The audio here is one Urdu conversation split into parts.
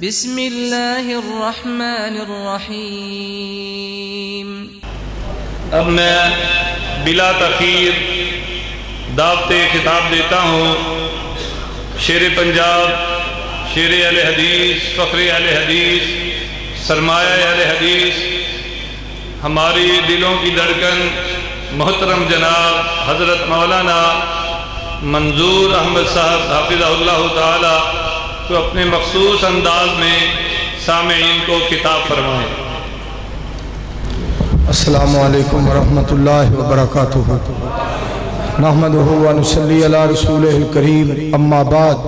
بسم اللہ الرحمن الرحیم۔ اب میں بلا تاخیر دعوت خطاب دیتا ہوں شیر پنجاب، شیر اہل حدیث، فخر اہل حدیث، سرمایہ اہل حدیث، ہماری دلوں کی دھڑکن محترم جناب حضرت مولانا منظور احمد صاحب حافظہ اللہ تعالی تو اپنے مخصوص انداز میں سامعین کو خطاب فرمائیں۔ السلام علیکم ورحمۃ اللہ وبرکاتہ۔ نحمدہ ونصلی علی رسولہ الکریم، اما بعد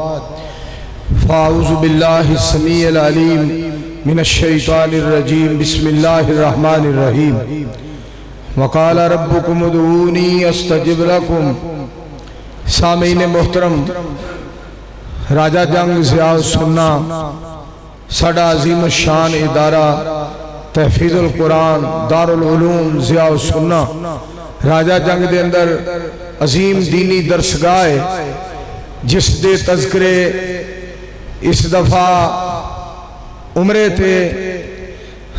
فاعوذ باللہ السمیع العلیم من الشیطان الرجیم، بسم اللہ الرحمن الرحیم۔ وقال ربکم ادعونی استجب لکم۔ سامعین محترم، راجہ جنگ ضیاء السنہ ساڈا عظیم الشان ادارہ تحفیظ القرآن دارالعلوم ضیاء السنہ راجہ جنگ دے اندر عظیم دینی درسگاہ ہے، جس دے تذکرے اس دفعہ عمرے تے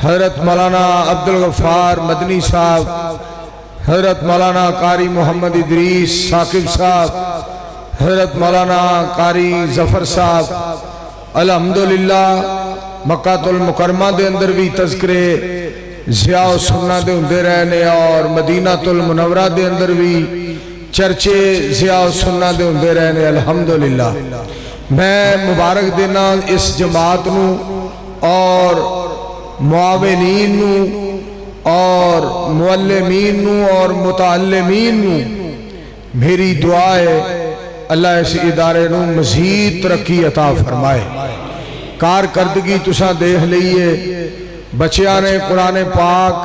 حضرت مولانا عبدالغفار مدنی صاحب، حضرت مولانا قاری محمد ادریس ثاقب صاحب، حضرت مولانا قاری ظفر صاحب، الحمدللہ مکہ المکرمہ دے اندر بھی تذکرے ضیاء السنہ دے ہوندے رہنے، اور مدینہ المنورہ دے اندر بھی چرچے ضیاء السنہ دے ہوندے رہنے، الحمدللہ۔ میں مبارک دینا اس جماعت نو اور معاونین نو اور معلمین نو اور متعلمین نو۔ میری دعا ہے اللہ اس ادارے نو مزید ترقی عطا فرمائے۔ کارکردگی تساں دیکھ لئیے، بچیاں نے قرآن پاک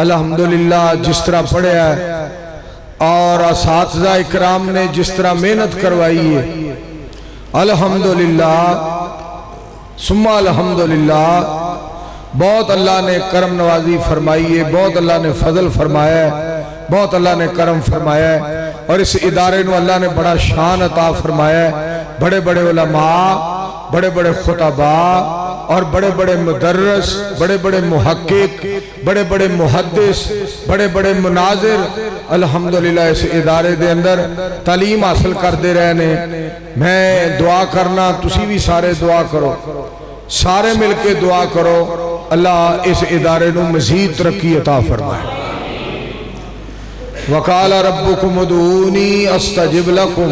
الحمدللہ جس طرح پڑھیا ہے، اور اساتذہ اکرام نے جس طرح محنت کروائی ہے، الحمدللہ ثم الحمدللہ۔ بہت اللہ نے کرم نوازی فرمائی ہے، بہت اللہ نے فضل فرمایا ہے، بہت اللہ نے کرم فرمایا ہے، اور اس ادارے نو اللہ نے بڑا شان عطا فرمایا ہے۔ بڑے بڑے علماء، بڑے بڑے خطباء اور بڑے بڑے مدرس، بڑے بڑے محقق، بڑے بڑے محدث، بڑے بڑے مناظر الحمدللہ اس ادارے دے اندر تعلیم حاصل کر دے رہنے۔ میں دعا کرنا، تسی بھی سارے دعا کرو، سارے مل کے دعا کرو، اللہ اس ادارے نو مزید ترقی عطا فرمائے۔ وقال ربکم ادعونی استجب لکم۔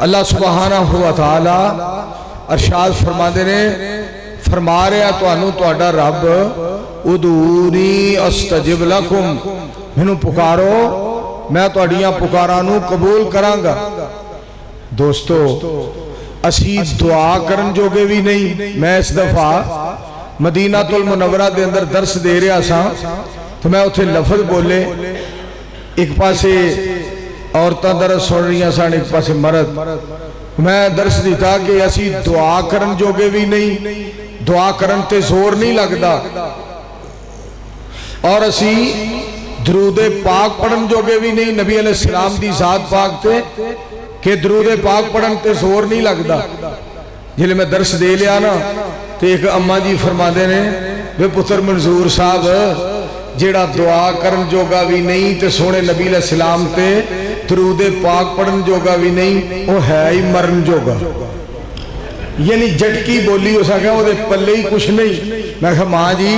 اللہ سبحانہ و تعالی ارشاد فرما دے نے، فرما رہا تہاڈا رب ادعونی استجب لکم، مینوں پکارو میں تہاڈیاں پکاراں نو قبول کرانگا۔ دوستو، اسی دعا کرن جوگے بھی نہیں۔ میں اس دفعہ مدینہ المنورہ دے اندر درس دے رہا سا، تو میں اتھے لفظ بولے، ایک پاسے عورتاں درس سن رہی ہیں سن، ایک پاسے مرد۔ میں درس دیتا کہ اسی دعا کرن جوگے بھی نہیں، دعا کرن تے زور نہیں لگدا، اور اسی درود پاک پڑھن جوگے بھی نہیں نبی علیہ السلام دی ذات پاک تے، کہ درود پاک پڑھن تے زور نہیں لگدا۔ جلے میں درس دے لیا نا، تو ایک اماں جی فرما دے نے، بے پتر منظور صاحب جیڑا دعا کرن جوگا بھی نہیں تے سونے نبی علیہ السلام تے درود پاک پڑھن جوگا بھی نہیں، وہ ہے ہی مرن جوگا۔ یعنی جٹکی بولی ہو سکا، وہ دے پلے ہی کچھ نہیں۔ میں کہا ماں جی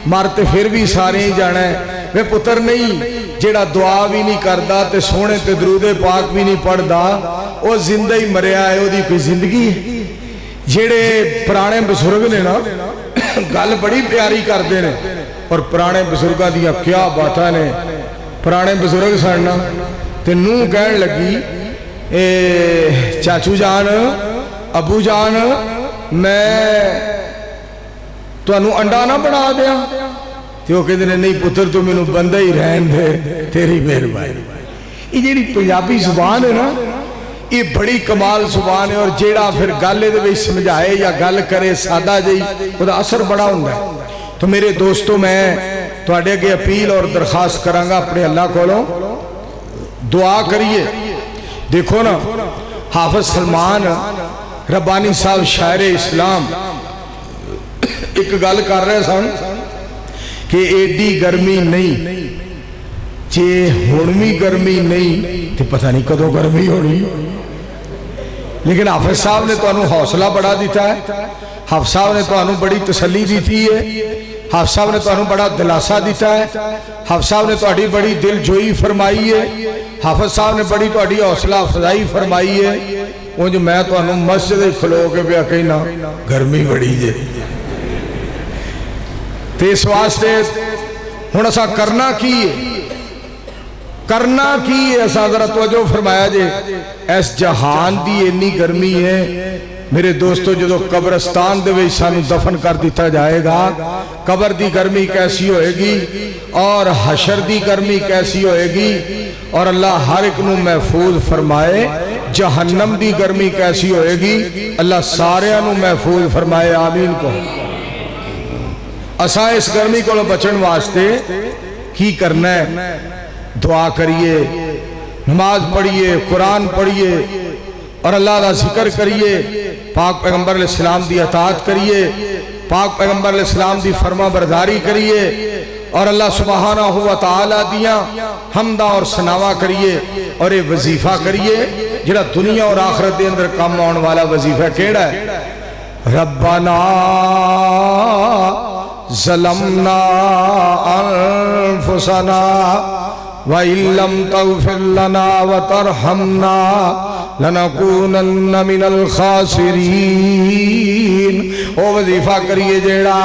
مارتے پھر بھی سارے ہی جانا ہے۔ میں پتر نہیں، جیڑا دعا بھی نہیں کردا تے سونے تے درود پاک بھی نہیں پڑھدا، وہ زندہ ہی مریا ہے، وہ دی کوئی زندگی ہے؟ جیڑے پرانے بزرگ نے نا گل بڑی پیاری کر دے نے، اور پرانے بزرگاں دیا کیا باتاں نے۔ پرانے بزرگ سننا تے نوں کہن لگی، اے چاچو جان، ابو جان، میں تو انو انڈا نہ بنا دیا؟ تو کہتے ہیں نہیں پتر تو میں بندہ ہی رہن دے، تیری مہربانی۔ یہ جیڑی پنجابی زبان ہے نا، یہ بڑی کمال زبان ہے، اور جیڑا پھر گالے دے بھی سمجھائے یا گال کرے سادہ جائی، وہ دا اثر بڑا ہوندہ ہے۔ تو میرے دوستو، میں تو آڑے کے اپیل اور درخواست کرانگا اپنے اللہ کو لو، دعا کریے۔ دیکھو نا، حافظ سلمان ربانی صاحب شاعر اسلام ایک گل کر رہے سن کہ ایڈی گرمی نہیں، جے ہن بھی گرمی نہیں تو پتہ نہیں کدوں گرمی ہونی. لیکن حافظ صاحب نے تو انہوں حوصلہ بڑا دیتا ہے، حافظ صاحب نے تو انہوں بڑی تسلی دیتی ہے، حافظ صاحب نے تو انہوں بڑا دلاسہ دیتا ہے، حافظ صاحب نے تو اڈی بڑی دل جوئی فرمائی ہے، حافظ صاحب نے بڑی تو اڈی حوصلہ افزائی فرمائی ہے. وہ جو میں تو انہوں مسجد کھلو کے پیا کہنا گرمی بڑی جے. تو اس واسطے ہن اسا کرنا کی ہے، کرنا کی ہے؟ اسا ذرا توجہ فرمایا جے. اس جہان دی اتنی گرمی ہے میرے دوستو، جدو قبرستان دے وچ سانو دفن کر دیتا جائے گا، قبر دی گرمی کیسی ہوئے گی اور حشر دی گرمی کیسی ہوئے گی، اور اللہ ہر ایک نو محفوظ فرمائے. جہنم دی گرمی کیسی ہوئے گی، اللہ سارے نو محفوظ فرمائے. آمین کو. اساں اس گرمی کو بچن واسطے کی کرنا ہے؟ دعا کریے، نماز پڑھیے، قرآن پڑھیے اور اللہ کا ذکر کریے، پاک پیغمبر علیہ السلام دی اطاعت کریے، پاک پیغمبر علیہ السلام دی فرما برداری کریے اور اللہ سبحانہ و تعالی دیاں حمدہ اور ثناواں کریے اور یہ وظیفہ کریے جڑا دنیا اور آخرت دے اندر کام آن والا وظیفہ کیڑا ہے؟ ربنا ظلمنا انفسنا وَإِن لَّمْ تَغْفِرْ لَنَا وَتَرْحَمْنَا لَنَكُونَنَّ مِنَ الْخَاسِرِينَ. او وظیفہ کریے جیڑا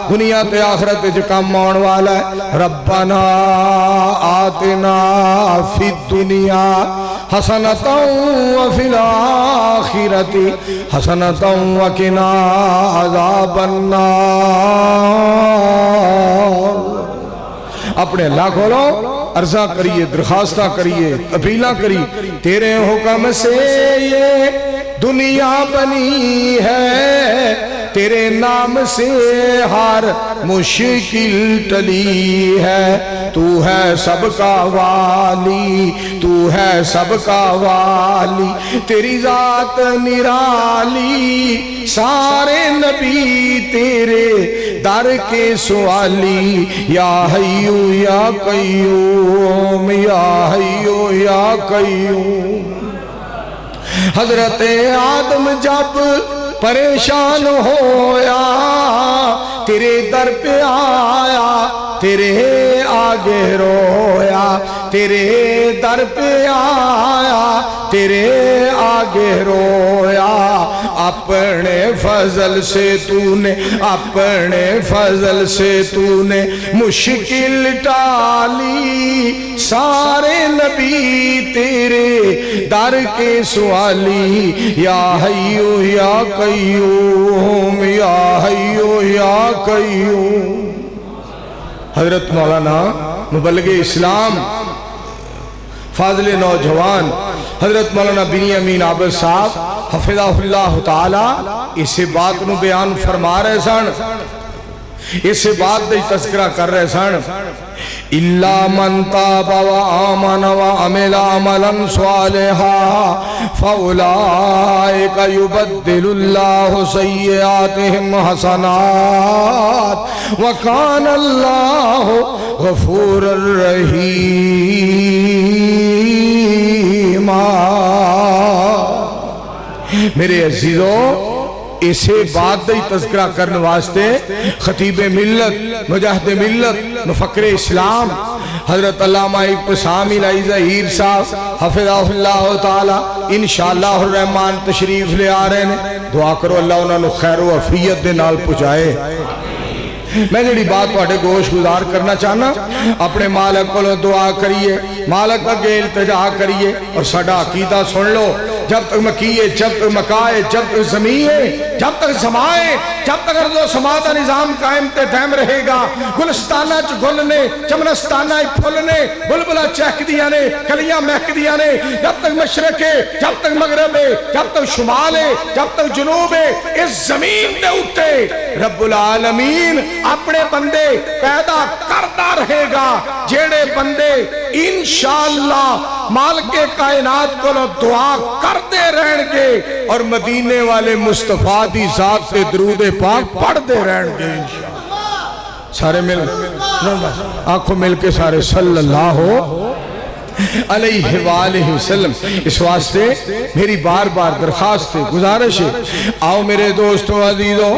دنیا تے آخرت جو کام آن والا ہے. ربنا آتنا فی الدنیا حسنۃ وفی الآخرۃ حسنۃ وقنا عذاب النار. اپنے اللہ کھولو، عرضہ کریے، درخواستہ کریے، اپیلہ کریے. تیرے حکم سے یہ دنیا بنی ہے، تیرے نام سے ہر مشکل ٹلی ہے. تو ہے سب کا والی، تو ہے سب کا والی، تیری ذات نرالی، سارے نبی تیرے در کے سوالی. یا حیو یا قیوم، یا حیو یا قیوم. حضرت آدم جب پریشان ہویا تیرے در پہ آیا، تیرے آگے رویا، تیرے در پہ آیا، تیرے آگے رویا. اپنے فضل سے تو نے، اپنے فضل سے تو نے مشکل ٹالی، سارے نبی تیرے در کے سوالی. یا حیو یا قیوم، یا حیو یا قیوم. حضرت مولانا مبلغ اسلام فاضل نوجوان حضرت مولانا بنیامین عابد صاحب حفظہ اللہ تعالی اسے بات نو بیان فرما رہے سن، اسے بات دے تذکرہ کر رہے سن. إِلَّا مَنْ تَابَ وَآمَنَ وَعَمِلَ عَمَلًا صَالِحًا فَأُولَئِكَ يُبَدِّلُ اللَّهُ سَيِّئَاتِهِمْ حَسَنَاتٍ وَكَانَ اللَّهُ غَفُورًا رَحِيمًا. میرے عزیزوں، اسے بات دی تذکرہ کرنے واسطے خطیب ملت، مجاہد ملت، مفکر اسلام حضرت علامہ ابتسام الہی ظہیر صاحب حفظہ اللہ تعالی انشاءاللہ الرحمن تشریف لے آ رہے ہیں. دعا کرو اللہ انہوں نے خیر و عافیت دے نال پہنچائے. میں جڑی بات واڑے گوش گزار کرنا چاہنا، اپنے مالک کو دعا کریے، مالک اگے التجا کریے اور ساڈا عقیدہ سن لو. جب تک مکیے، جب تک مکائے، جب تک زمین، جب تک سمائے، جب تک ارض و سما دا نظام قائم تے دائم رہے گا. گلستانہ چ گل نے، چمنستانہ پھل نے، بلبلہ چہک دیا نے، کلیاں مہک دیا نے. جب تک مشرق ہے، جب تک مغرب ہے، جب تک شمال ہے، جب تک جنوب ہے، اس زمین دے اٹھے رب العالمین اپنے بندے پیدا کرتا رہے گا. جیڑے بندے انشاءاللہ مالک کائنات کو دعا کرتے رہیں گے اور مدینے والے مصطفیٰ دی ذات تے درود پاک پڑھ دے رہن گے انشاءاللہ۔ سارے مل آنکھوں مل کے سارے صلی اللہ علیہ وآلہ وسلم۔ اس واسطے میری بار بار درخواست گزارش ہے، آؤ میرے دوستو عزیزو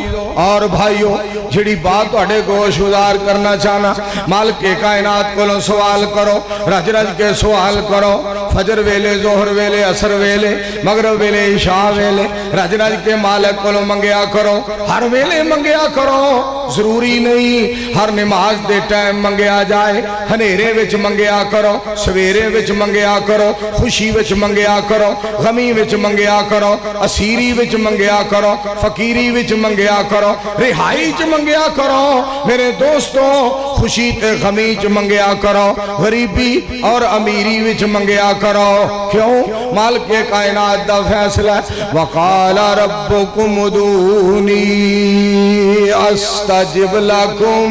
اور بھائیو، جڑی بات توڑے گوش گزار کرنا چاہنا، مالک کائنات کو سوال کرو، رج رج کے سوال کرو، فجر ویلے، ظہر ویلے، عصر ویلے، مغرب ویلے، عشاء ویلے، رج رج کے مالک کو منگیا کرو، ہر ویلے منگیا کرو، ضروری نہیں ہر نماز دے ٹائم منگیا جائے، ہنیرے وچ منگیا کرو، سویرے وچ منگیا کرو، خوشی وچ منگیا کرو، غمی وچ منگیا کرو، اسیری وچ منگیا کرو، فقیری وچ منگیا کرو، رہائی چ منگیا کرو، میرے دوستو خوشی تے غمی چ منگیا کرو، غریبی اور امیری وچ منگیا کرو۔ کیوں؟ مالک کائنات دا فیصلہ ہے، وَقَالَ رَبُّكُمُ ادْعُونِي أَسْتَجِبْ لَكُمْ،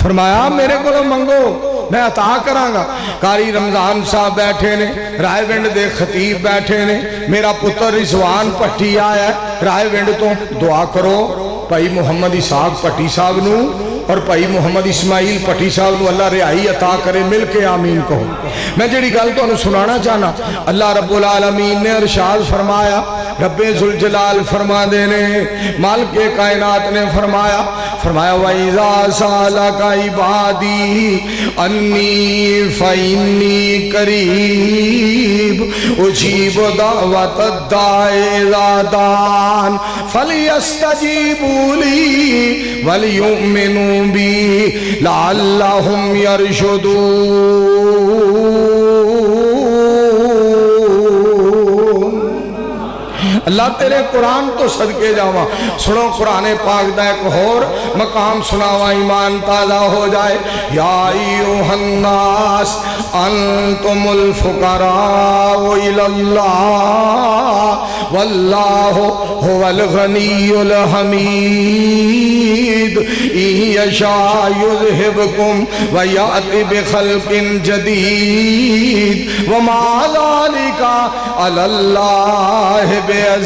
فرمایا میرے کو منگو میں عطا کراں گا۔ قاری رمضان صاحب بیٹھے نے، رائے ونڈ دے خطیب بیٹھے نے، میرا پتر رضوان پٹھی آیا ہے رائے ونڈ تو، دعا کرو بھائی محمد اسحاق پٹھی صاحب نو اور بھائی محمد اسماعیل پٹھی صاحب نو اللہ رہائی عطا کرے، مل کے آمین کہو۔ میں جڑی گل تو سنانا چاہنا، اللہ رب العالمین نے ارشاد فرمایا، رب ذوالجلال فرما دینے، مالک کائنات نے فرمایا وَإِذَا سَأَلَكَ عِبَادِي أَنِّي فَإِنِّي قَرِيبٌ أُجِيبُ دَعْوَةَ الدَّاعِ إِذَا دَعَانِ فَلْيَسْتَجِيبُوا لِي وَلْيُؤْمِنُوا بِي لَعَلَّهُمْ يَرْشُدُونَ۔ اللہ تیرے قرآن تو صدقے جاواں، سنو قرآن پاک دا ایک اور مقام سناواں، ایمان تازہ ہو جائے۔ یا ایوہ الناس انتم الفقراء الی اللہ واللہ هو الغنی الحمید ان یشاء یذہبکم ویأتی بخلق جدید وما ذالک علی اللہ بعزیز۔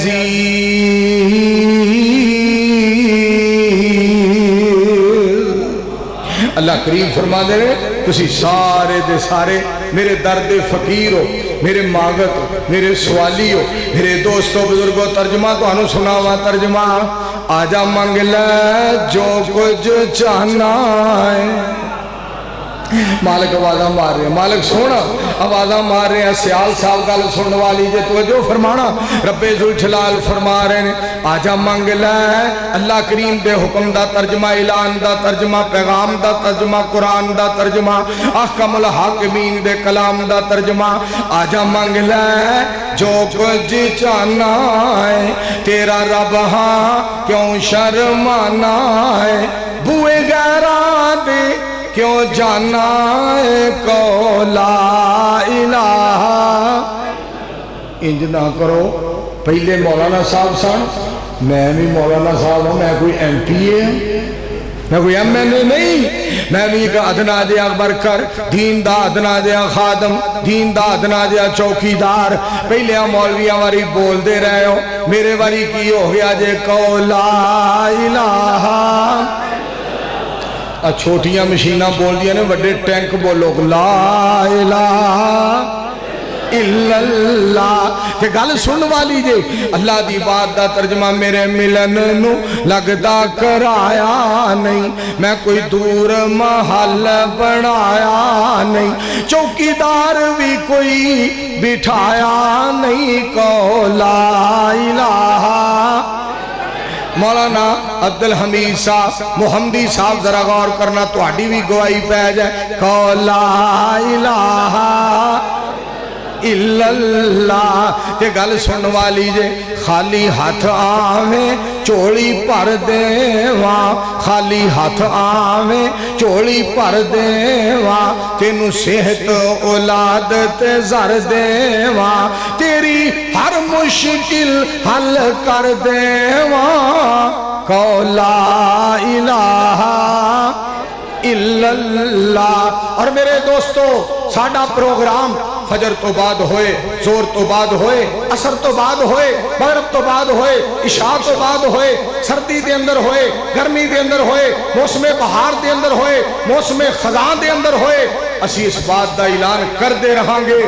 اللہ کریم فرما دے رہے تسی سارے دے سارے میرے درد فقیر ہو، میرے ماغت ہو، میرے سوالی ہو، میرے دوستو بزرگو، ترجمہ تو انہوں سناوا ترجمہ، آجا منگ لے جو کچھ چاہنا ہے۔ مالک آوازہ مار رہے ہیں، مالک سونا آوازہ مار رہے ہیں، سیال صاحب گل سننے والی جے توجہ فرمانا، رب ذوالجلال فرما رہے ہیں آجا منگ لے، اللہ کریم دے حکم دا ترجمہ، اعلان دا ترجمہ، پیغام دا ترجمہ، قرآن دا ترجمہ، احکم الحاکمین دے کلام دا ترجمہ، آجا منگ لے جو کچھ چاہنا ہے، تیرا رب ہاں کیوں شرمانا ہے، بوئے غیران دے کیوں جانا ہے کو لا الہ۔ انج نہ کرو، پہلے مولانا صاحب سن، میں بھی مولانا صاحب ہوں، میں کوئی ایم پی اے ہوں، میں کوئی ایم این اے نہیں، میں بھی ایک ادنا دیا برکر، دین دا ادنا دیا خادم، دین دا ادنا دیا چوکیدار، پہلے مولویاں واری بول دے رہے ہو، میرے واری کی ہو گیا جے کو لا الہ۔ چھوٹیاں مشینہ بول دیا نے، وڈے ٹینک بولو لا الہ الا اللہ۔ کہ گل سن والی جے اللہ دی بات دا ترجمہ، میرے ملن نو لگدا کرایا نہیں، میں کوئی دور محل بنایا نہیں، چوکیدار بھی کوئی بٹھایا نہیں، کو لا الہ۔ مولانا عبدالحمید صاحب محمدی صاحب ذرا غور کرنا، تو آڈی بھی گواہی پہ جائے، کو لا الہ الا اللہ۔ کہ گل سن والی جے خالی ہاتھ آویں چوڑی پر دیواں، خالی ہاتھ آویں چوڑی پر دیواں، تینوں صحت اولاد تے زر دیواں، تیری ہر مشکل حل کر دیواں، کو لا الہ الا اللہ۔ اور میرے دوستو ساڈا پروگرام فجر تو بعد ہوئے، زور تو بعد ہوئے، اثر تو بعد ہوئے، مغرب تو بعد ہوئے، عشاء تو بعد ہوئے، سردی دے اندر ہوئے، گرمی دے اندر ہوئے، موسم بہار دے اندر ہوئے، موسم خزاں دے اندر ہوئے، اسی اس بات دا اعلان کر دے رہاں گے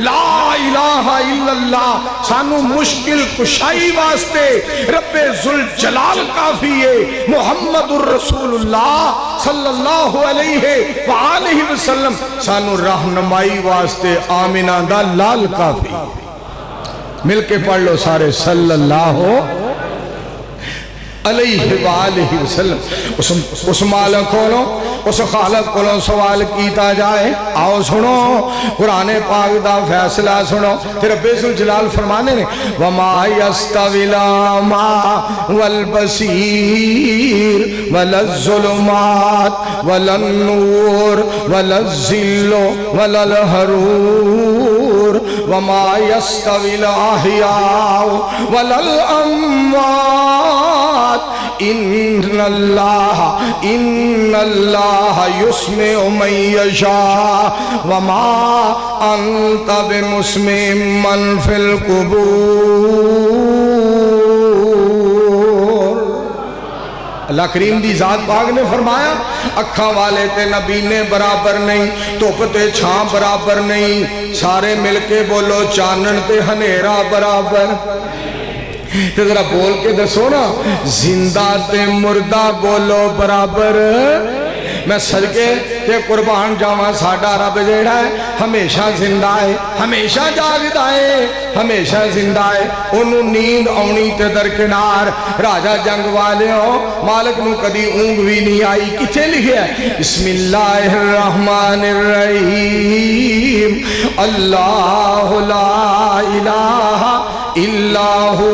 لا الہ الا اللہ سانو مشکل کشائی واسطے رب ذوالجلال کافی ہے، محمد الرسول اللہ صلی اللہ علیہ وآلہ وسلم سانو رہنمائی واسطے آمینہ دا لال کافی ہے۔ مل کے پڑھ لو سارے صلی اللہ علیہ وآلہ وسلم۔ اس مالک کولوں اس خالق کولوں سوال کیتا جائے، آؤ سنو قرآن پاک دا فیصلہ سنو۔ پھر رب ذوالجلال فرمانے نے وَمَا يَسْتَوِي الْأَعْمَى وَالْبَصِيرُ وَلَا الظُّلُمَاتُ وَلَا النُّورُ وَلَا الظِّلُّ وَلَا الْحَرُورُ وَمَا يَسْتَوِي الْأَحْيَاءُ وَلَا الْأَمْوَاتُ إِنَّ اللَّهَ يُسْمِعُ مَن يَشَاءُ وَمَا أَنْتَ بِمُسْمِعٍ مَّن فِي الْقُبُورِ۔ اللہ کریم دی ذات پاک نے فرمایا اکھاں والے تے نبینے برابر نہیں، دھوپ تے چھاں برابر نہیں، سارے مل کے بولو چانن تے ہنیرا برابر۔ تے ذرا بول کے دسو نا زندہ تے مردہ بولو برابر۔ میں صدقے تے قربان جاواں ساڈا رب جیڑا ہے ہمیشہ زندہ ہے، ہمیشہ جاگدا ہے، ہمیشہ زندہ ہے، انہوں نیند آنی تے درکنار۔ راجہ جنگ والے ہو مالک نو کدی اونگ بھی نہیں آئی، کتھے لکھیا ہے بسم اللہ الرحمن الرحیم اللہ لا الہ الا ہو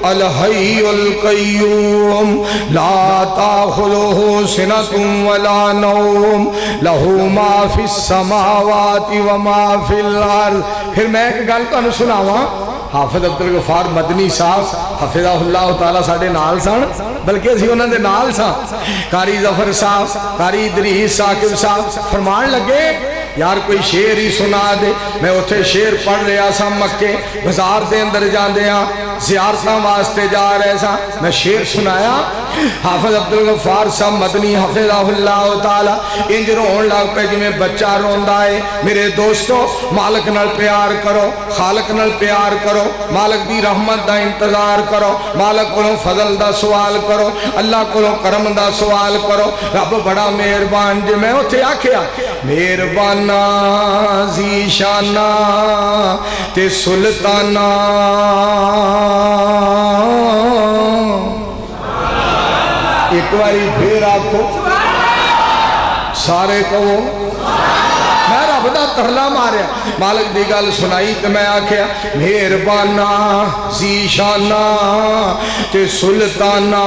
الحی القیوم لا تاخذہ سنۃ ولا نوم لہ ما فی السماوات وما فی الارض۔ پھر میں ایک گل تانوں سناواں، حافظ عبدالغفار مدنی صاحب حفظہ اللہ تعالیٰ ساڑھے نال سن، بلکہ اسی انہوں نے نال سن، قاری ظفر صاحب، قاری ادریس ثاقب صاحب فرمان لگے یار کوئی شعر ہی سنا دے۔ میں اتھے شعر پڑھ رہا سا، مکے بازار دے اندر جاندے ہاں زیارتاں واسطے جا رہے سا، میں شعر سنایا، حافظ عبدالغفار صاحب مدنی حفظہ اللہ تعالیٰ انج رون لگ پہ جی میں بچہ روندا ہے۔ میرے دوستو مالک نال پیار کرو، خالق نال پیار کرو، مالک دی رحمت دا انتظار کرو، مالک کو فضل دا سوال کرو، اللہ کو کرم دا سوال کرو، رب بڑا مہربان جی۔ میں اتھے آکھیا مہربانہ زیشانہ تے سلطانہ ایک باری پھر آکھو سارے کہو میں رب دا ترلا ماریا۔ مالک دی گل سنائی تے میں آکھیا مہربانہ زیشانہ تے سلطانہ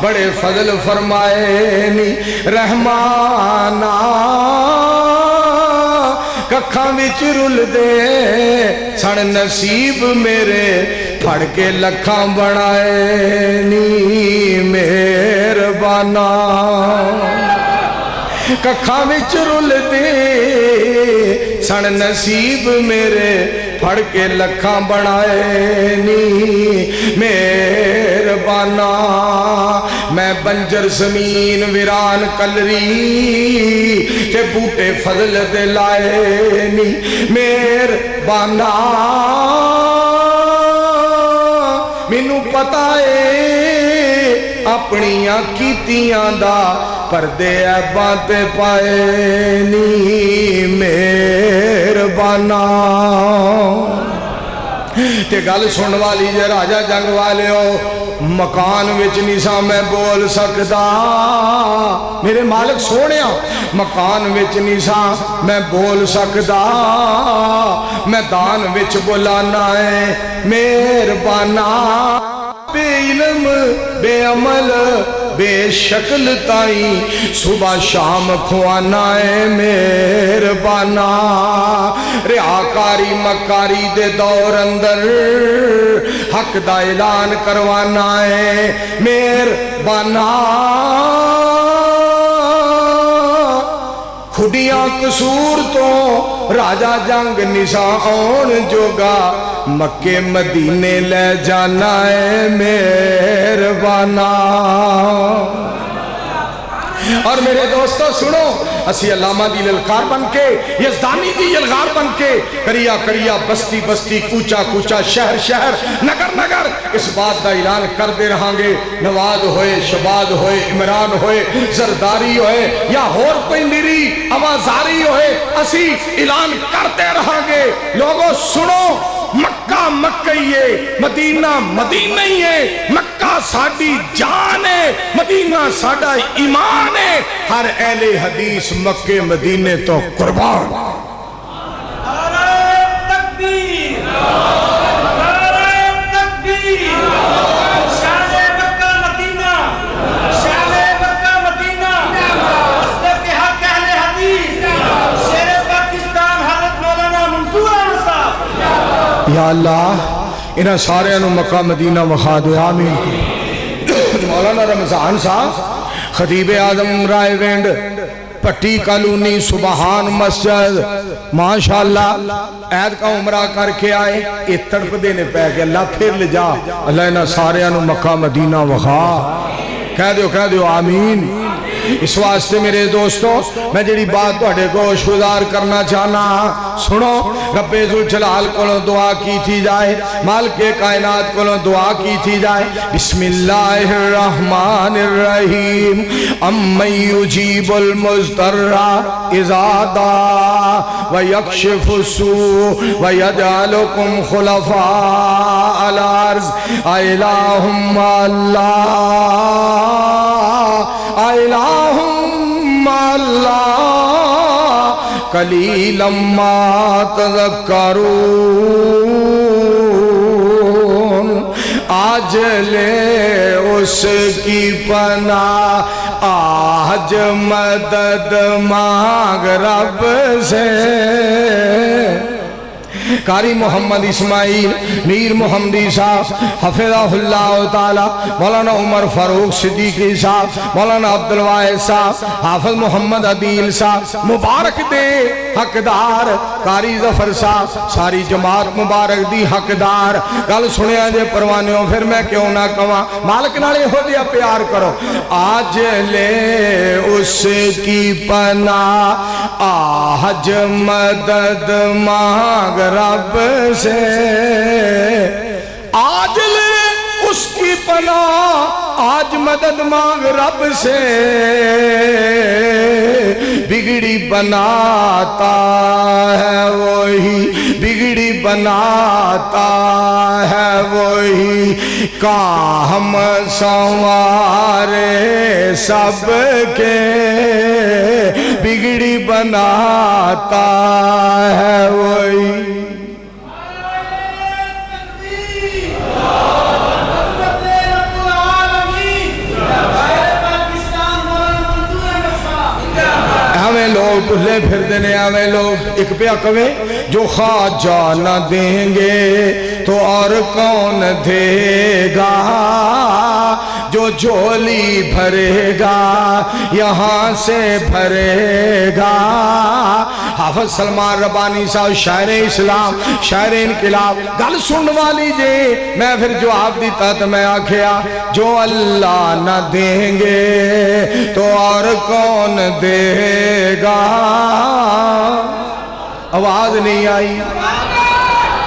بڑے فضل فرمائے نی رحمانہ ککھاں وچ رل دے سن نصیب میرے پھڑ کے لکھاں بنائے نی مہربانہ ککھاں وچ رل دے سن نصیب میرے پھڑ کے لکھاں بنائے نی مہربانہ میں بنجر زمین ویران کلری تے بوٹے فضل دے لائے نی مہربانہ مینوں پتہ ہے اپنیاں کیتیاں دا پردے عیباں تے پائے نی مہربانہ۔ تے گل سن والی جے راجہ جنگ والے ہو مکان وچ نہیں سا میں بول سکدا، میرے مالک سونیا مکان وچ نہیں سا میں بول سکدا، میدان وچ بلانا ہے مہربانہ بے علم بے عمل بے شکل تائیں صبح شام کھوانا ہے مہربانہ ریاکاری مکاری دے دور اندر حق دا اعلان کروانا ہے مہربانہ کھڈیاں قصور تو راجہ جنگ نسا آن جوگا مکے مدینے لے جانا ہے مہربانا اور میرے دوستو سنو اسی علامہ دی للکار بن کے یزدانی دی یلغار بن کے کریا کریا بستی بستی کوچا کوچا شہر شہر نگر نگر اس بات دا اعلان کر دے رہاں گے نواد ہوئے شباد ہوئے عمران ہوئے زرداری ہوئے یا اور کوئی میری آوازاری ہوئے اسی اعلان کرتے رہاں گے لوگوں سنو مکہ مکہ ہی ہے مدینہ مدینہ ہی ہے مکہ ساڑی جان ہے مدینہ ساڑا ایمان ہے ہر اہل حدیث مکہ مدینے تو قربان نعرہ تکبیر نعرہ تکبیر شان مکہ مدینہ شان مکہ مدینہ مسلک حق اہل حدیث شیر پاکستان حضرت مولانا منصور احمد صاحب یا اللہ انہاں سارے انہوں مکہ مدینہ وخا دے آمین مولانا رمضان صاحب خطیب اعظم رائے وینڈ پٹی کالونی سبحان مسجد ماشاءاللہ عید کا عمرہ کر کے آئے یہ تڑپ دینے پہ کہ اللہ پھر لے جا اللہ انہاں سارے انہوں مکہ مدینہ وخا کہہ دیو آمین اس واسطے میرے دوستو میں جڑی بات توڑے کو شگزار کرنا چاہنا سنو رب ذوالجلال کولوں دعا کی تھی جائے مالک کائنات کولوں دعا کی تھی جائے بسم اللہ الرحمن الرحیم امن یجیب المضطر اذا دعا ویکشف السوء ویجعلکم خلفاء الارض الہم اللہ الہم اللہ قلیلا ما تذکرون آج لے اس کی پناہ آج مدد مانگ رب سے قاری محمد اسماعیل میر محمدی صاحب حفظہ اللہ تعالی مولانا عمر فاروق صدیقی صاحب مولانا عبدالواحد صاحب حافظ محمد عدیل صاحب مبارک دے حقدار قاری ظفر صاحب ساری جماعت مبارک دی حقدار گل سنیا جے پروانیوں پھر میں کیوں نہ کہاں مالک نالے ہو دیا پیار کرو آج لے اس کی پناہ آج مدد مانگ رب سے آج لے اس کی پناہ آج مدد مانگ رب سے بگڑی بناتا ہے وہی بگڑی بناتا ہے وہی کام سنوارے سب کے بگڑی بناتا ہے وہی ہمیں لوگ بھلے پھر دینے ہمیں لوگ ایک پیا کوئے جو خواجہ نہ دیں گے تو اور کون دے گا جو جھولی بھرے گا یہاں سے بھرے گا حافظ سلمان ربانی صاحب شاعر اسلام شاعر انقلاب گل سن والی جے میں پھر جواب دیتا تو میں آکھیا جو اللہ نہ دیں گے تو اور کون دے گا آواز نہیں آئی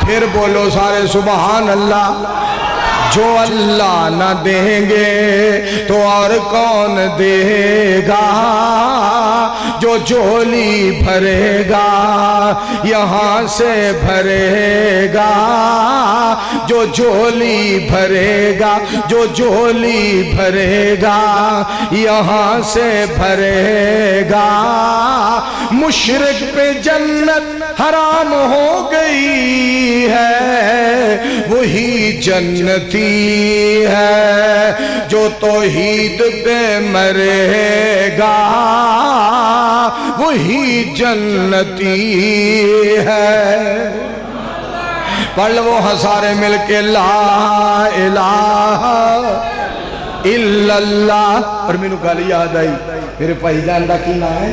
پھر بولو سارے سبحان اللہ جو اللہ نہ دیں گے تو اور کون دے گا جو جھولی بھرے گا یہاں سے بھرے گا جو جھولی بھرے گا جو جھولی بھرے گا یہاں سے بھرے گا مشرک پہ جنت حرام ہو گئی ہے وہی جنتی ہے جو توحید پہ مرے گا وہی جنتی ہے پڑھ وہ ہسارے مل کے لا الہ الا اللہ اور میں نے گالی یاد آئی میرے بھائی جان دا کی نام ہے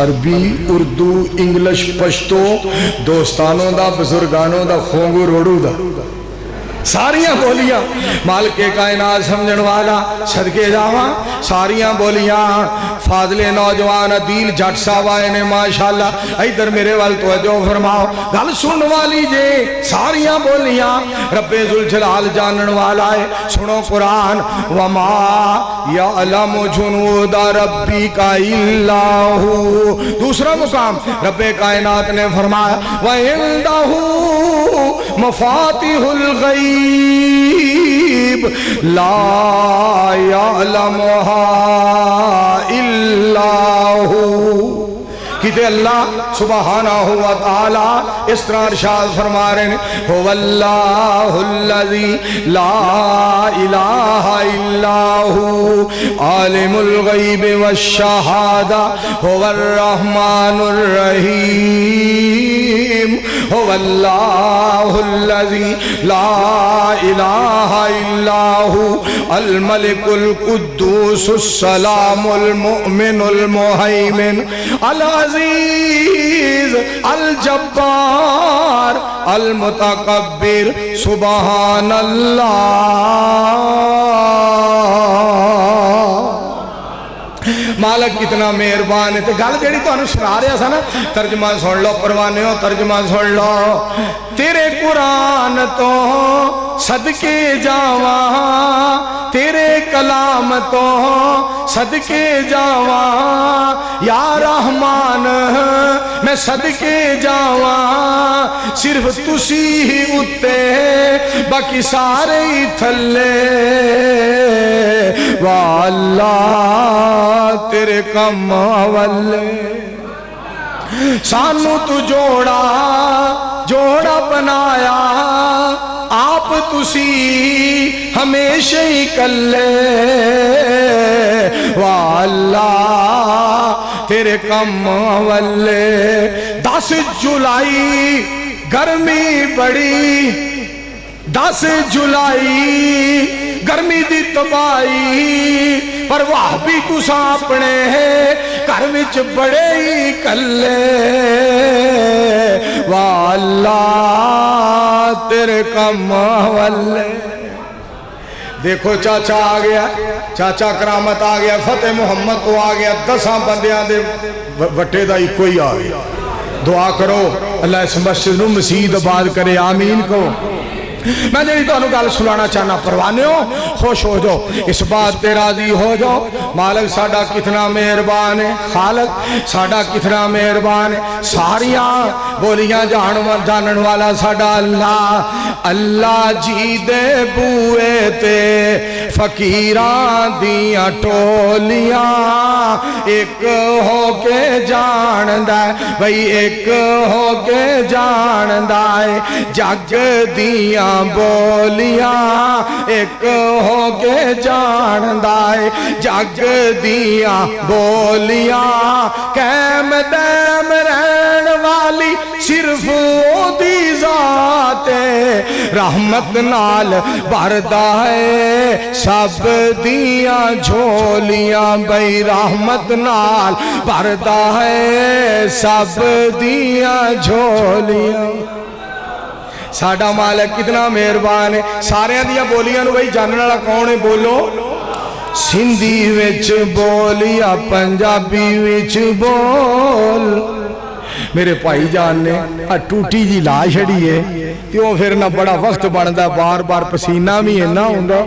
عربی اردو انگلش پشتو دوستانوں دا بزرگانوں دا خونگو روڑو دا ساریاں بولیاں مالک کائنات سمجھن والا صدقے جاواں ساریاں بولیاں فاضل نوجوان عدیل جٹ صاحب آئے نے ماشاءاللہ ادھر میرے وال توجہ فرماؤ گل سن والی جے ساریاں بولیاں رب ذوالجلال جانن والا ہے سنو قرآن وما یعلم جنود ربک الا ہو دوسرا مقام رب کائنات نے فرمایا وَعِندَهُ مفاتح الغیب لا يعلمها الا هو کہتے اللہ سبحانہ وتعالی اس طرح ارشاد فرما رہے ہیں هو اللہ الذی لا الہ الا هو عالم الغیب والشہادہ هو الرحمن الرحیم هو اللہ الذی لا الہ الا هو الملک القدوس السلام المؤمن المہیمن العزیز الجبار المتکبر سبحان اللہ مالک کتنا مہربان ہے تو گل جیڑی تانوں سنا رہا سا نا ترجمہ سن لو پروانے ہو ترجمہ سن لو تیرے قرآن تو صدقے جاواں تیرے کلام تو صدقے جاواں یا رحمان میں صدقے جاواں صرف تسی ہی اتے باقی سارے ہی تھلے واللہ تیرے کم والے سانو تو جوڑا بنایا آپ تسی ہمیشہ ہی کلے واللہ تیرے کم والے 10 جولائی گرمی بڑی 10 جولائی گرمی دی تبائی پر واہ بھی تسا اپنے گھر وچ بڑے ہی کلے واللہ تیرے کم والے دیکھو چاچا آ گیا چاچا کرامت آ گیا فتح محمد تو آ گیا 10 بندیاں دے وٹے دا ہی کوئی آ گیا دعا کرو اللہ اس مسجد نو مسجد آباد کرے آمین کو میں جی تو گل سنانا چاہنا پروانے ہو خوش ہو جاؤ اس بات پہ راضی ہو جاؤ مالک ساڈا کتنا مہربان ہے خالق ساڈا کتنا مہربان ہے ساریاں بولیاں جانن والا ساڈا اللہ اللہ جی دے بوئے تے فقیراں دیاں ٹولیاں ایک ہو کے جاندہ ہے بھئی ایک ہو کے جاندہ ہے جگ دیاں بولیاں ایک ہو کے جاندہ ہے جگ دیاں بولیاں قائم دائم رہن والی صرف او دی ذات رحمت نال بھردہ ہے سب دیاں جھولیاں بھئی رحمت نال بھردہ ہے سب دیاں جھولیاں ساڈا مالک کتنا مہربان ہے سارے دیاں بولیاں نو بھئی جاننے والا کون ہے بولو سندھی وچ بولیا پنجابی وچ بول میرے بھائی جان نے ٹوٹی جی لا چھڑی ہے کیوں پھر نہ بڑا وقت بندا بار بار پسینہ بھی اینا ہوندا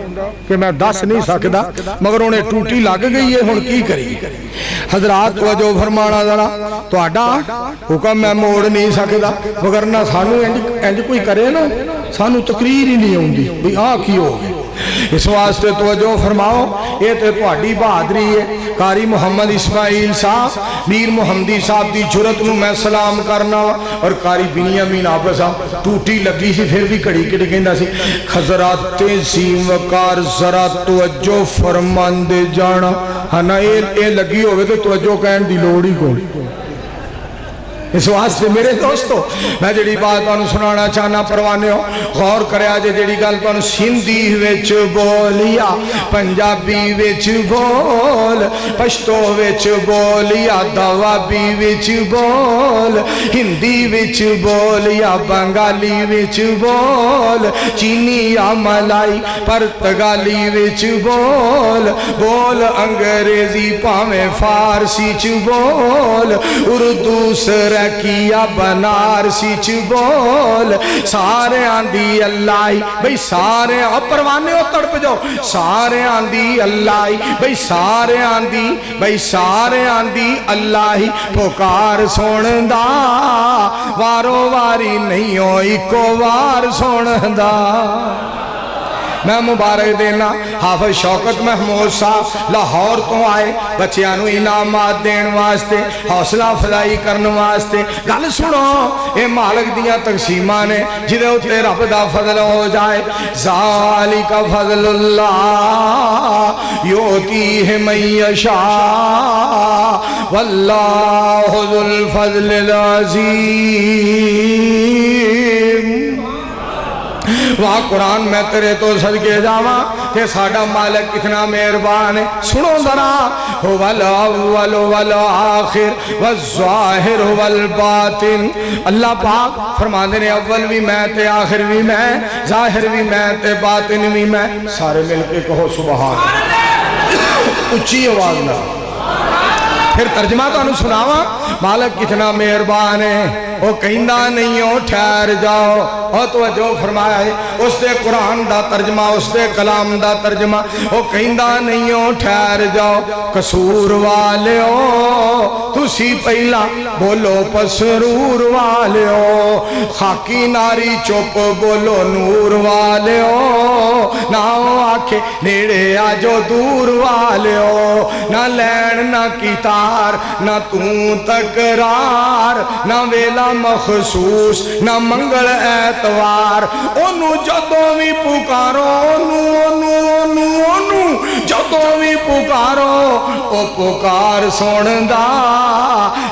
کہ میں دس نہیں سکدا مگر انہیں ٹوٹی لگ گئی ہے ہن کی کری حضرات توجہ فرمانا ذرا تہاڈا حکم میں موڑ نہیں سکدا مگر نہ سانو انج کوئی کرے نا سانو تقریر ہی نہیں ہوندی بھئی آ کی ہو گئی اس واسطے توجہ فرماؤ یہ تو تہاڈی بہادری ہے قاری محمد اسماعیل صاحب میر محمدی صاحب دی جرت نو میں سلام کرنا اور قاری بنیامین آپ صاحب ٹوٹی لگی سی پھر بھی کڑی کڑی کہندا سی حضرات زیم وقار ذرا توجہ فرماند جانا ہاں اے لگی ہوئے تو توجہ کہن دی لوڑ ہی کوئی اس واسطے میرے دوستو میں جڑی بات تانوں سنانا چاہنا پروانے ہو غور کریا جے جڑی گل تانوں سندھی وچ بولیا پنجابی وچ بول پشتو وچ بولیا دوابی وچ بول ہندی وچ بولیا بنگالی وچ بول چینی یا ملائی پرتگالی وچ بول بول انگریزی پاویں فارسی چ بول اردو سرکیا بنارسی چ بول سارے آندی اللہ بھئی سارے پروانے ہو تڑپ جاؤ سارے آندی اللہ بھئی سارے آندی بھئی سارے آندی اللہ پکار سوندہ وارو واری نہیں ہو ایکو وار سوندہ میں مبارک دینا حافظ شوکت محمود صاحب لاہور تو آئے بچیانو انعامات دین واسطے حوصلہ افزائی کرنے واسطے گل سنو اے مالک دیاں تقسیمانے جدے اتے رب دا فضل ہو جائے ذالک فضل اللہ یوتیہ من یشاء واللہ ذو الفضل العظیم وہاں قرآن میں تیرے تو صدقے جاواں کہ ساڑھا مالک کتنا مہربان ہے سنو ذرا هو الاول والآخر والظاہر والباطن اللہ پاک فرما دینے اول بھی میں تے آخر بھی میں ظاہر بھی میں تے باطن بھی میں سارے مل کے کہو سبحان اچھی آواز نہ پھر ترجمہ تو انہوں سناوا مالک کتنا مہربان ہے وہ کہندہ نہیں ہو ٹھہر جاؤ اور توجہ فرمایا ہے اس دے قرآن دا ترجمہ اس دے کلام دا ترجمہ وہ کہندہ نہیں ہو ٹھہر جاؤ قصور والے ہو تسی پہلا بولو پسرور والے ہو خاکی ناری چوپ بولو نور والے ہو نہ آکھے نیڑے آجو دور والے ہو نہ لین نہ کتار نہ توں تکرار نہ ویلا مخصوص نہ منگل اعتوار انو جدوں بھی پکارو انو جدوں بھی پکارو او پکار سوندہ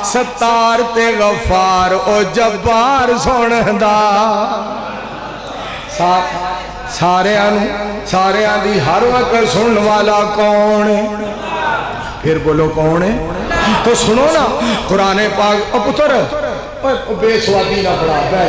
ستار تے غفار او جبار سوندہ سارے آن دی ہر وقت سن والا کون ہے پھر بولو کون ہے تو سنو نا قرآن پاک او پتر بے سوادی نہ پڑا بے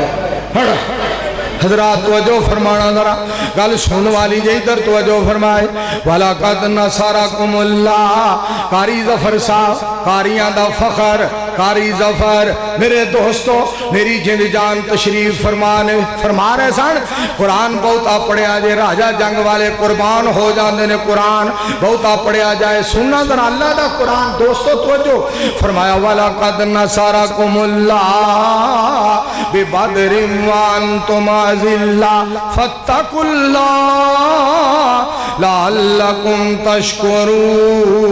حضرات توجہ فرمانا ذرا گل سن والی جے ادھر توجہ فرمائے وَلَقَدْ نَصَرَكُمُ اللَّهُ قاری ظفر صاحب قاریاں دا فخر قاری ظفر میرے دوستو میری جند جان تشریف فرما رہے سن قرآن بہتا پڑھیا جائے راجہ جنگ والے قربان ہو جاندے نے قرآن بہتا پڑھیا جائے سننا ذرا اللہ دا قرآن دوستو توجہ فرمایا وَلَقَدْ نَصَرَكُمُ اللَّهُ بِبَدْرٍ وَأَنْتُمْ أَذِلَّةٌ فَاتَّقُوا اللَّهَ لَعَلَّكُمْ تَشْكُرُونَ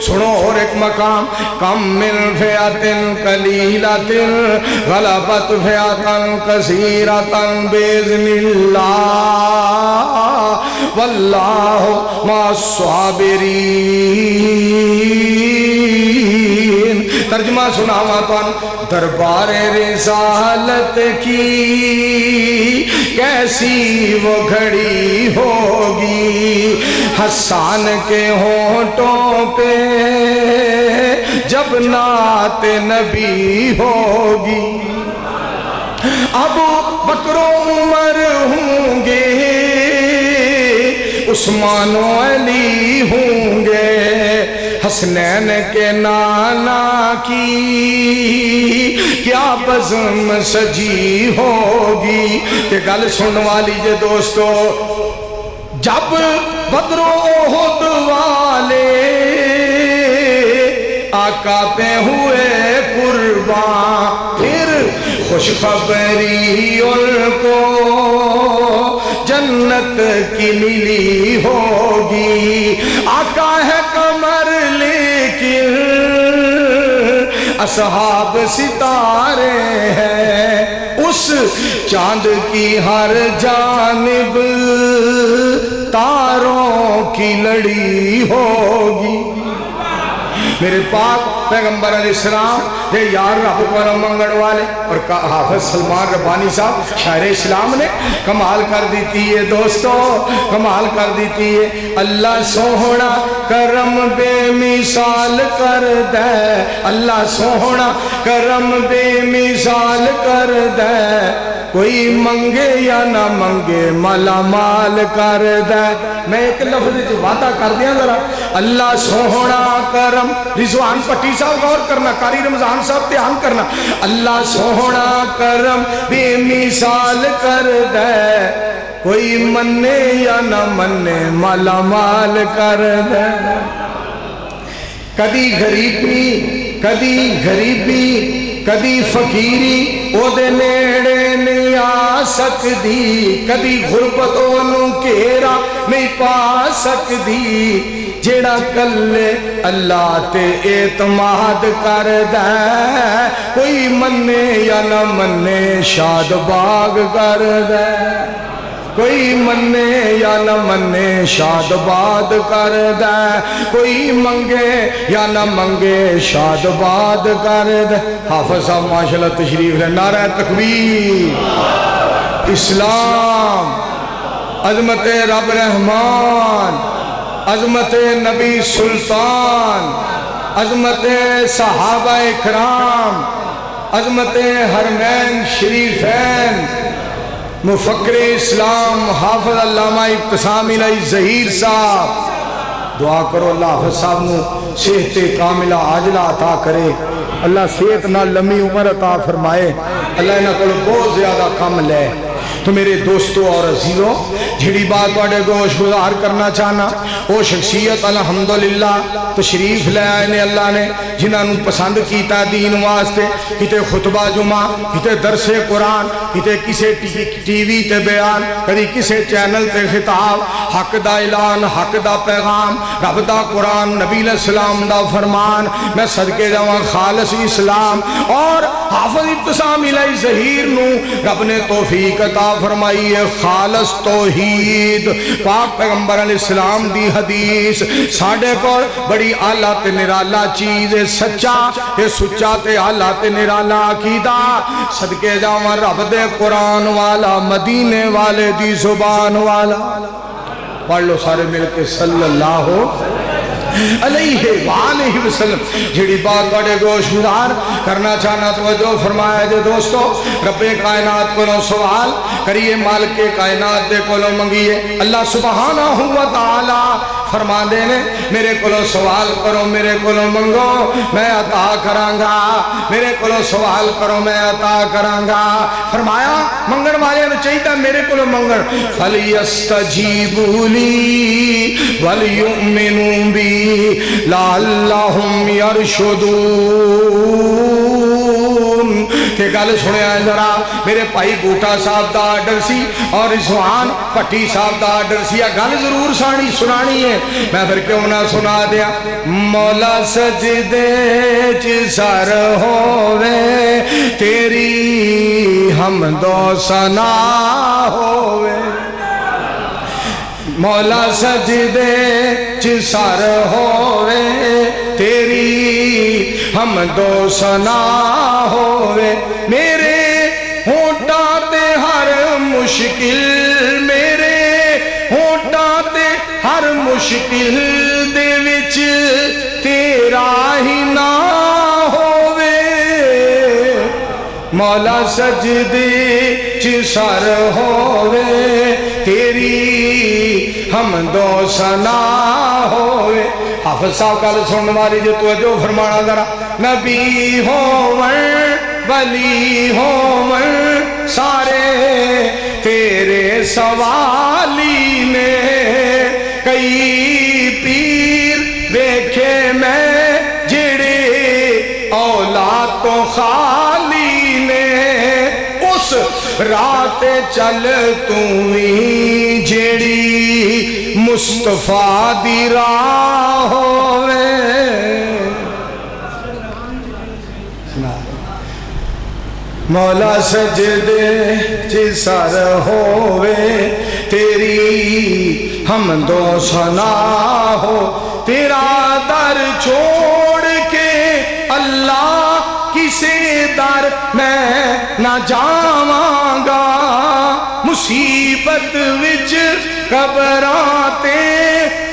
سنو اور ایک مقام کم من فیعت قلیلت غلبت فیعت کثیرت بیذن اللہ واللہ مع الصابرین ترجمہ سناوا تو دربار رسالت کی کیسی وہ گھڑی ہوگی حسان کے ہونٹوں پہ جب نعت نبی ہوگی ابو بکر و عمر ہوں گے عثمان و علی ہوں گے حسنین کے نانا کی کیا بزم سجی ہوگی تے گل سن والی جے دوستو جب بدر و احد والے آقا پہ ہوئے قربان پھر خوشخبری ان کو جنت کی ملی ہوگی آقا ہے کمر لیکن اصحاب ستارے ہیں اس چاند کی ہر جانب تاروں کی لڑی ہوگی میرے پاک پیغمبر علیہ السلام یہ یار رب کو منگن والے اور حافظ سلمان ربانی صاحب شاعر اسلام نے کمال کر دیتی ہے دوستو، کمال کر دیتی ہے۔ اللہ سوہنا کرم بے مثال کر دے، اللہ سوہنا کرم بے مثال کر دے، کوئی منگے یا نہ منگے مالا مال کر دے۔ میں ایک لفظ جو وعدہ کر دیا ذرا، اللہ سوہنا کرم، رضوان پٹی صاحب غور کرنا، قاری رمضان صاحب دھیان کرنا، اللہ سوہنا کرم بے مثال کر دے، کوئی مننے یا نہ مننے مالا مال کر دے۔ کدی غریبی کدی فقیری او دے نیڑے نہیں آ سکدی، کدی غربت اونوں گھیرا نہیں پا سکدی، جیڑا کلے اللہ تے اعتماد کر دے، کوئی مننے یا نہ مننے شاد باغ کر دے، کوئی مننے یا نہ مننے شاد باد کر دے، کوئی منگے یا نہ منگے شاد باد کر دے۔ حافظ صاحب ماشاءاللہ تشریف لے، نعرہ تکبیر، اسلام، عظمت رب رحمان، عظمت نبی سلطان، عظمت صحابہ اکرام، عظمت حرمین شریفین، مفکر اسلام حافظ علامہ ابتسام الہی ظہیر صاحب۔ دعا کرو اللہ حافظ صاحب نو صحت کاملہ عاجلہ عطا کرے، اللہ صحت نہ لمبی عمر عطا فرمائے، اللہ انہاں کو بہت زیادہ کم لے۔ تو میرے دوستو اور عزیزوں، جھڑی بات واڑے گوش گزار کرنا چاہنا، وہ شخصیت الحمدللہ تشریف لے آئے نے اللہ نے، جنہاں نو پسند کیتا دین واسطے، کتے خطبہ جمعہ، کتے درس قرآن، کتے کسے ٹی وی تے بیان، کدی کسے چینل تے خطاب، حق دا اعلان، حق دا پیغام، رب دا قرآن، نبی علیہ السلام دا فرمان، میں صدقے جاواں خالص اسلام اور حافظ ابتسام الہی ظہیر نو رب نے توفیق عطا فرمائی ہے خالص توحید، پاک پیغمبر علیہ السلام دی حدیث ساڑھے کو بڑی آلہ تے نرالا چیز ہے، سچا تے سچا تے آلہ تے نرالا عقیدہ، صدقے جاواں رب دے قرآن والا، مدینے والے دی زبان والا۔ پڑھ لو سارے مل کے صلی اللہ علیہ وآلہ وسلم۔ جڑی بات بڑے گوش گزار کرنا چاہنا توجہ فرمایا جے دوستو، رب کائنات کو سوال کریے، مالک کائنات دے کو منگیے، اللہ سبحانہ و تعالی فرما دینے میرے کو سوال کرو، میرے کو منگو میں عطا کرانگا، میرے کو سوال کرو میں عطا کرانگا۔ فرمایا منگن والے نے چاہیتا میرے کو منگن، فَلْيَسْتَجِيبُوا لِي وَلْيُؤْمِنُوا بِي لَعَلَّهُمْ يَرْشُدُونَ۔ کہ گل سنے آئے ذرا، میرے بھائی بوٹا صاحب دا آرڈر سی اور رضوان پٹی صاحب دا آرڈر سی، گل ضرور سنانی ہے، میں پھر کیوں نہ سنا دیا۔ مولا سجدے چ سر ہووے تیری حمد و ثنا ہووے، مولا سجدے چ سر ہووے تیری حمد و ثنا ہووے، میرے ہونٹاں تے ہر مشکل، میرے ہونٹاں تے ہر مشکل دے وچ تیرا ہی نام ہووے، مولا سجدے چ سر ہووے تیری حمد و ثنا ہووے۔ حافظ صاحب گل سننے والی جو توجہ فرمانا ذرا، نبی ہون ولی ہون سارے تیرے سوالی نے، کئی پیر دیکھے میں جڑے اولاد تو خالی نے، اس رات چل تُویں جڑی مصطفیٰ دی راہ ہووے۔ مولا سجدے چ سر ہووے تیری حمد و ثنا ہو، تیرا در چھوڑ اللہ کسے در میں نہ جاواں مصیبت وچ قبراں تے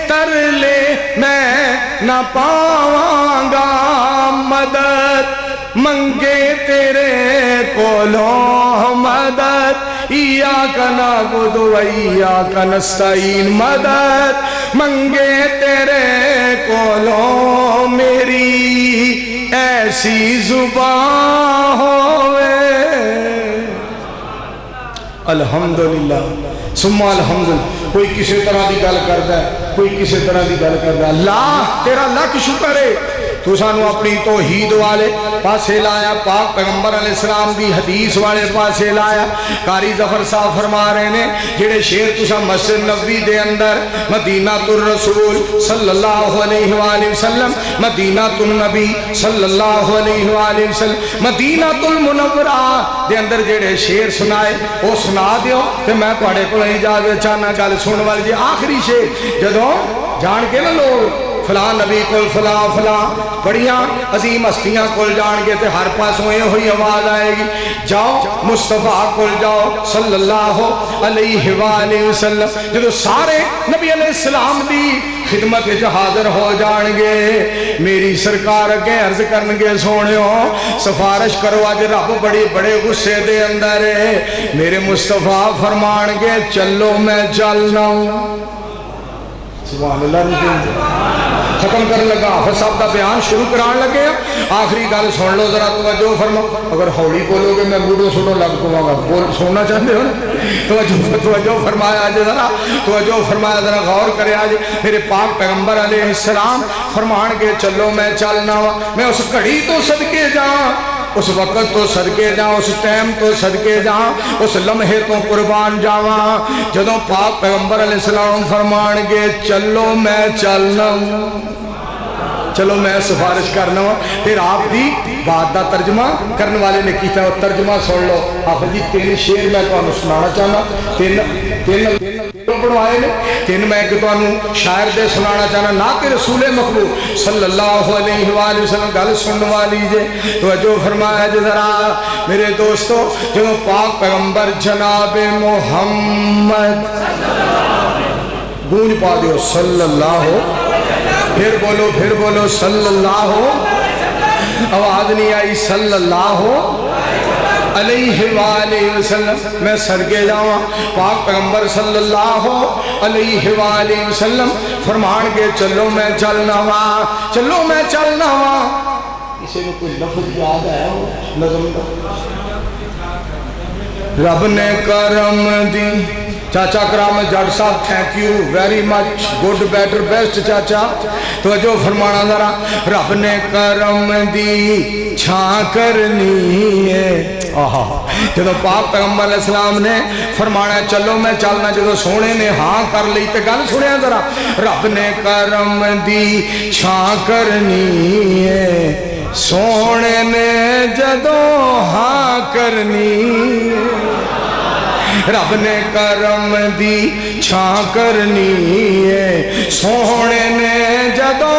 ترلے میں نہ پاواں گا مدد منگے تیرے کولوں مدد ایاک نعبد و ایاک نستعین مدد منگے تیرے کولوں میری ایسی زبان ہوئے الحمدللہ ثم الحمدللہ کوئی کسی طرح دی گل کردا ہے کوئی کسی طرح دی گل کردا ہے اللہ تیرا لاکھ شکر ہے تو سانو اپنی توحید والے پاسے لایا پاک پیغمبر علیہ السلام دی حدیث والے پاسے لایا قاری ظفر صاحب فرما رہے نے جڑے شیر تسا مسجد نبوی دے اندر مدینہ الرسول صلی اللہ علیہ وآلہ وسلم مدینہ النبی صلی اللہ علیہ وآلہ وسلم مدینہ المنورہ دے اندر جڑے شیر سنائے وہ سنا دیو کہ میں تواڈے کول اجازت چاہنا گل سنن والی جی آخری شیر جدوں جان کے نا لوگ فلاں نبی کول فلاں فلاں بڑیاں عظیم ہستیاں کول جان گے تے ہر پاسوں یہ ہوئی آواز آئے گی جاؤ مصطفیٰ کول جاؤ صلی اللہ علیہ وآلہ وسلم جدو سارے نبی علیہ السلام دی خدمت وچ حاضر ہو جان گے میری سرکار اگے عرض کرن گے سونےو سفارش کرو اج رب بڑے غصے دے اندر ہے میرے مصطفیٰ فرمان گے چلو میں چلنا ہوں سبحان اللہ نہیں ختم کر لگا حافظ صاحب دا بیان شروع کران لگے آخری گل سن لو ذرا توجہ فرماؤ اگر ہولی بولو گے میں موڈو سنو لگ پواں گا بول سننا چاہتے ہو توجہ فرمایا آج ذرا توجہ فرمایا ذرا غور کرے آج میرے پاک پیغمبر علیہ السلام فرمان کے چلو میں چلنا میں اس گھڑی تو صدقے جاؤں اس وقت تو صدقے جاؤں اس ٹائم تو صدقے جاؤں اس لمحے تو قربان جاواں جدوں پاک پیغمبر علیہ السلام فرمان گے چلو میں چلنا چلو میں سفارش کرنا ہوں پھر آپ دی بات دا ترجمہ کرنے والے نے کیتا ہے ترجمہ سن لو حافظ جی تین شیر میں تو انہوں سنانا چاہنا تین بڑھوائے نے تین میں کہ تو انہوں شاعر دے سنانا چاہنا نعت رسول مقبول صلی اللہ علیہ وآلہ وسلم گل سننے والی جے توجہ فرمایا جے ذرا میرے دوستو جو پاک پیغمبر جناب محمد گونج پا دیو صلی اللہ پھر بولو صلی اللہ آواز نہیں آئی صلی اللہ علیہ وآلہ وسلم میں صدقے جاؤں پاک پیغمبر صلی اللہ علیہ وآلہ وسلم فرمان کے چلو میں چلنا اسے میں کوئی لفظ یاد ہے نظم رب نے کرم دی چاچا کرام جٹ صاحب thank you very much good better best چاچا توجہ فرمانا ذرا رب نے کرم دی چھاں کرنی ہے جدو پاک پیغمبر علیہ السلام نے فرمانا چلو میں چلنا جدو سونے نے ہاں کر لی تے گل سنیا ذرا رب نے کرم دی چھاں کرنی ہے سونے نے جدو ہاں کرنی رب نے کرم دی چھاں کرنی ہے سونے نے جدو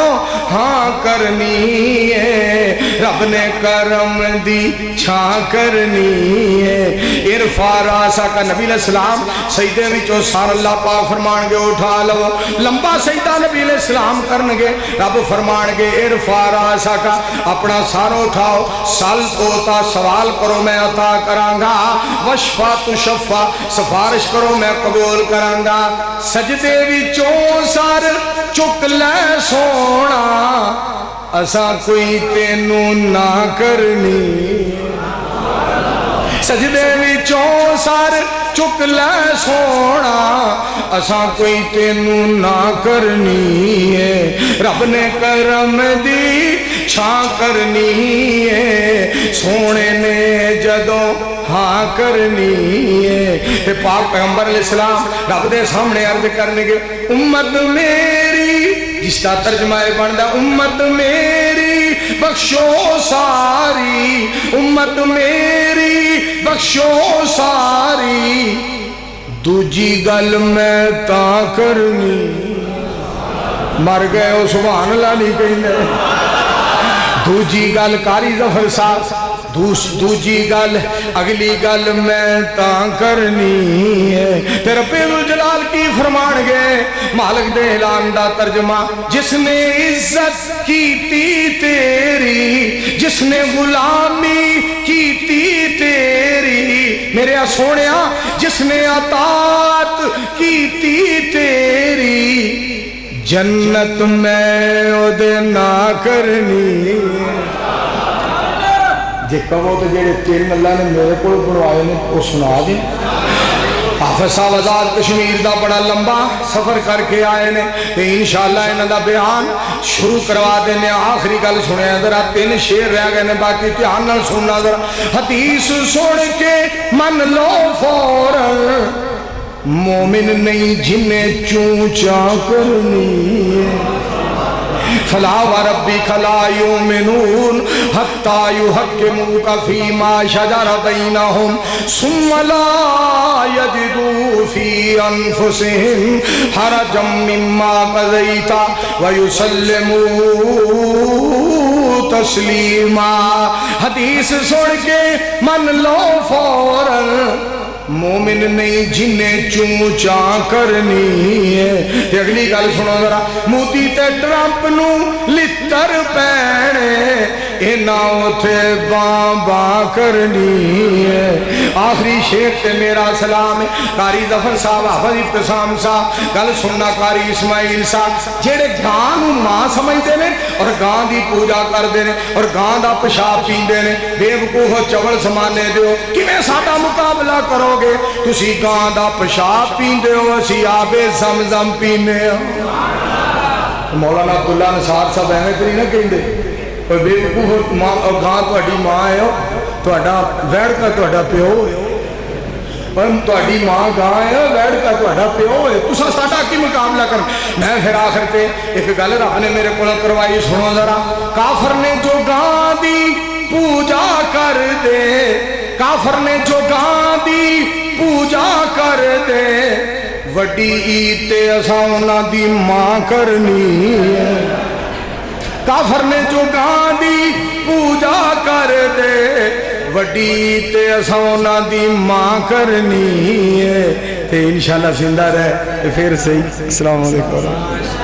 ہاں کرنی ہے رب نے کرم دی چھاں کرنی ہے ارفع راسک نبی علیہ السلام سجدے وچوں سار اللہ پاک فرمان گے اٹھا لو لمبا سجدہ نبی علیہ السلام کرن گے رب فرمان گے ارفع راسک اپنا سار اٹھاؤ سل توتا سوال کرو میں عطا کراں گا وشفا تشفا سفارش کرو میں قبول کراں گا سجدے وچوں سر چک لے سونا اساں کوئی تینوں نہ کرنی سجدے وچوں سر چک لے سونا اساں کوئی تینوں نہ کرنی ہے رب نے کرم دی چھاں کرنی ہے سونے نے جدوں ہاں کرنی ہے تے پاک پیغمبر علیہ السلام رب دے سامنے عرض کرنے گے امت میری جس کا ترجمہ بندا امت میری بخشو ساری امت میری بخشو ساری دوجی گل میں تا کرنی مر گئے ہو سبحان اللہ نہیں کہنے دوجی گل کاری ظفر صاحب دوجی گل اگلی گل میں تاں کرنی ہے تے رب الجلال کی فرمان گے مالک دے اعلان دا ترجمہ جس نے عزت کیتی تیری جس نے غلامی کیتی تیری میرے سونیا جس نے اطاعت کیتی تیری جنت میں او دے نہ کرنی جے کہو تو جڑے تین اللہ نے میرے کو بنوائے نے وہ سنا دیں حافظ صاحب آزاد کشمیر دا بڑا لمبا سفر کر کے آئے نے انشاءاللہ انہاں دا بیان شروع کروا دینے آخری گل سنے ذرا 3 شعر رہ گئے نے باقی دھیان نال سننا ذرا حدیث سن کے من لو فوراً مومن نہیں جنہیں چونچا کرنی فلا وربک لا یؤمنون حتی یحکموک فیما شجر بینہم ثم لا یجدوا فی انفسہم حرجا مما قضیت ویسلموا تسلیما حدیث سن کے من لو فوراً مومن نہیں جنہیں چونچا کرنی ہے تے اگلی گل سنو ذرا موتی تے ٹرمپ نو لتر پینے اینا اٹھے باں کرنی ہے آخری شیخ تے میرا سلام ہے قاری ظفر صاحب حافظ ابتسام صاحب گل سننا قاری اسماعیل صاحب جیڑے گاں نو ماں سمجھ دے نے اور گاں دی پوجا کر دے نے اور گاں دا پیشاب پیندے نے بے وقوف چول سمانے دیو کیویں ساڈا مقابلہ کرو گے تسی گاں دا پیشاب پیندے ہو اسی آب زمزم پینے ہو مولانا عبداللہ نصار صاحب ایویں تری نہ کہندے اور بے وقوف گاں تہاڈی ماں ہے تہاڈا ویڑ کا تہاڈا پیو ہے اور تہاڈی ماں گاں ہے ویڑ کا تہاڈا پیو ہے تساں ساڈا کی مقابلہ کر میں پھر آخر تے ایک گل رب نے میرے کول کروائی سنو ذرا کافر نے جو گاں دی پوجا کر دے کافر نے جو گاں دی پوجا کر دے وڈی عید تے اساں انہاں دی ماں کرنی ہے کافر نے جو گاں دی پوجا کر دے وڈی عید تے اساں انہاں دی ماں کرنی ہے تے انشاءاللہ زندہ رہے پھر صحیح السلام علیکم